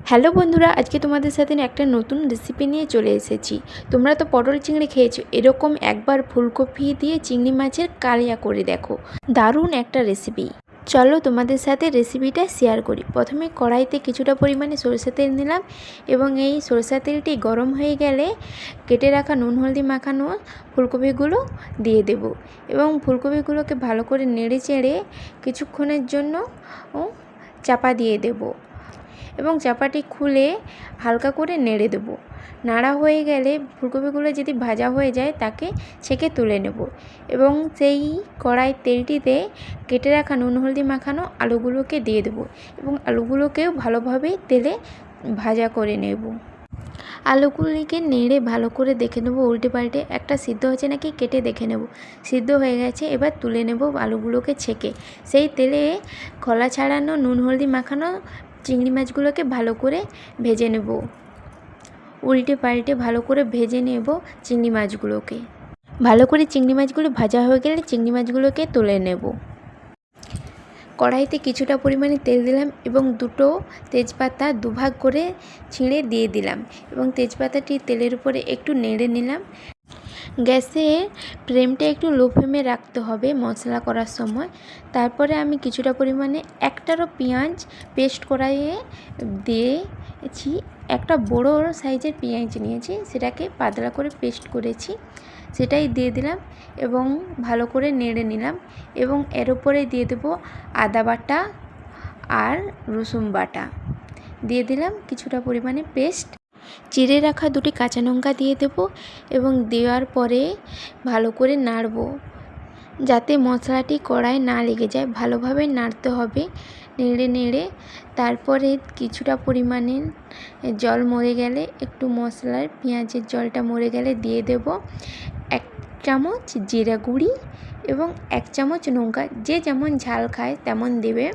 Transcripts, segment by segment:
Hello বন্ধুরা, আজকে তোমাদের সাথে একটা নতুন রেসিপি নিয়ে চলে এসেছি। তোমরা তো পটল চিংড়ি খেয়েছো, এরকম একবার ফুলকপি দিয়ে চিংড়ি মাছের কালিয়া করে দেখো, দারুণ একটা রেসিপি। চলো তোমাদের সাথে রেসিপিটা শেয়ার করি। প্রথমে কড়াইতে কিছুটা পরিমাণে সরষের তেল নিলাম এবং এই সরষের তেলটি গরম হয়ে গেলে কেটে রাখা নুন হলদি মাখানো ফুলকপিগুলো দিয়ে দেব এবং ফুলকপিগুলোকে ভালো করে নেড়ে চেড়ে কিছুক্ষণের জন্য চাপা দিয়ে দেব এবং চাপাটি খুলে হালকা করে নেড়ে দেবো। নাড়া হয়ে গেলে ফুলকপিগুলো যদি ভাজা হয়ে যায় তাকে ছেঁকে তুলে নেব এবং সেই কড়াই তেলটিতে কেটে রাখা নুন হলদি মাখানো আলুগুলোকে দিয়ে দেবো এবং আলুগুলোকেও ভালোভাবে তেলে ভাজা করে নেব। আলুগুলিকে নেড়ে ভালো করে দেখে নেব, উল্টে পাল্টে একটা সিদ্ধ হয়েছে নাকি কেটে দেখে নেব। সিদ্ধ হয়ে গেছে, এবার তুলে নেব আলুগুলোকে ছেঁকে। সেই তেলে খোলা ছাড়ানো নুন হলদি মাখানো চিংড়ি মাছগুলোকে ভালো করে ভেজে নেব। উল্টে পাল্টে ভালো করে ভেজে নেব চিংড়ি মাছগুলোকে। ভালো করে চিংড়ি মাছগুলো ভাজা হয়ে গেলে চিংড়ি মাছগুলোকে তুলে নেব। কড়াইতে কিছুটা পরিমাণে তেল দিলাম এবং দুটো তেজপাতা দুভাগ করে ছিঁড়ে দিয়ে দিলাম এবং তেজপাতাটি তেলের উপরে একটু নেড়ে নিলাম। গ্যাসের ফ্লেমটা একটু লো ফ্লেমে রাখতে হবে মশলা করার সময়। তারপরে আমি কিছুটা পরিমাণে একটারও পেঁয়াজ পেস্ট করাইয়ে দিয়েছি। একটা বড় সাইজের পেঁয়াজ নিয়েছি, সেটাকে পাতলা করে পেস্ট করেছি, সেটাই দিয়ে দিলাম এবং ভালো করে নেড়ে নিলাম এবং এর উপরে দিয়ে দেবো আদা বাটা আর রসুন বাটা দিয়ে দিলাম, কিছুটা পরিমাণে পেস্ট, চিড়ে রাখা দুটি কাঁচা লঙ্কা দিয়ে দেব এবং দেওয়ার পরে ভালো করে নাড়ব যাতে মশলাটি কড়ায় না লেগে যায়। ভালোভাবে নাড়তে হবে নেড়ে নেড়ে। তারপরে কিছুটা পরিমাণে জল মরে গেলে, একটু মশলার পেঁয়াজের জলটা মরে গেলে দিয়ে দেব 1 চামচ জিরা গুঁড়ি এবং 1 চামচ লঙ্কা, যে যেমন ঝাল খায় তেমন দেবে।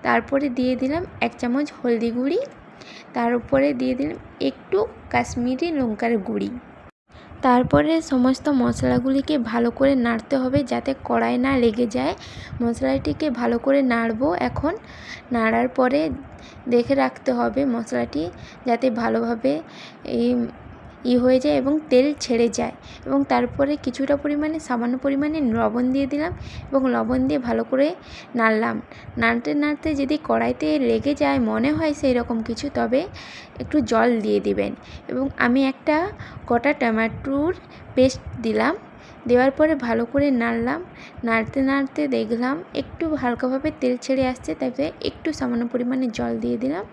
তারপরে দিয়ে দিলাম 1 চামচ হলদি গুঁড়ি, তার উপরে দিয়ে দিলাম একটু কাশ্মীরি লঙ্কার গুঁড়ি। তারপরে সমস্ত মশলাগুলিকে ভালো করে নাড়তে হবে যাতে কড়াই না লেগে যায়। মশলাটিকে ভালো করে নাড়বো। এখন নাড়ার পরে দেখে রাখতে হবে মশলাটি যাতে ভালোভাবে হয়ে যায় এবং তেল ছেড়ে যায় এবং তারপরে কিছুটা পরিমাণে সামান্য পরিমাণে লবণ দিয়ে দিলাম এবং লবণ দিয়ে ভালো করে নাড়লাম। নাড়তে নাড়তে যদি কড়াইতে লেগে যায় মনে হয় সেই রকম কিছু, তবে একটু জল দিয়ে দিবেন এবং আমি একটা গোটা টমেটোর পেস্ট দিলাম। দেওয়ার পরে ভালো করে নাড়লাম। নাড়তে নাড়তে দেখলাম একটু হালকাভাবে তেল ছেড়ে আসছে, তারপরে একটু সামান্য পরিমাণে জল দিয়ে দিলাম।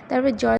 তারপর জল